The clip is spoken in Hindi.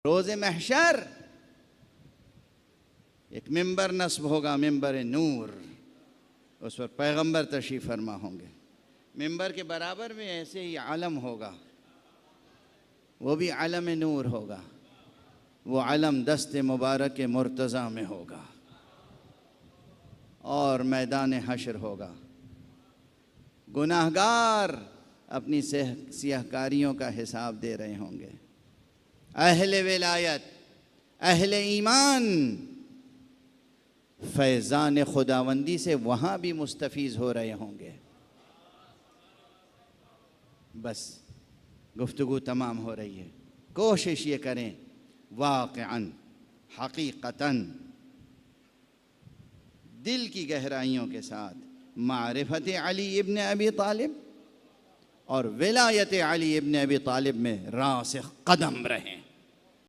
रोज़े महशर एक मिंबर नस्ब होगा, मिंबर नूर, उस पर पैगंबर तशरीफ़ फरमा होंगे। मिंबर के बराबर में ऐसे ही आलम होगा, वो भी आलम नूर होगा। वो आलम दस्ते मुबारक के मुर्तज़ा में होगा और मैदान हशर होगा। गुनाहगार अपनी सियाहकारियों का हिसाब दे रहे होंगे। अहले विलायत, अहले ईमान फैज़ान खुदावंदी से वहाँ भी मुस्तफ़ीज़ हो रहे होंगे। बस गुफ्तगू तमाम हो रही है। कोशिश ये करें वाक़अन हकीकतन दिल की गहराइयों के साथ मारिफत अली इब्न अबी तालिब और विलायत अली इब्न अबी तालिब में रासिख़ कदम रहें।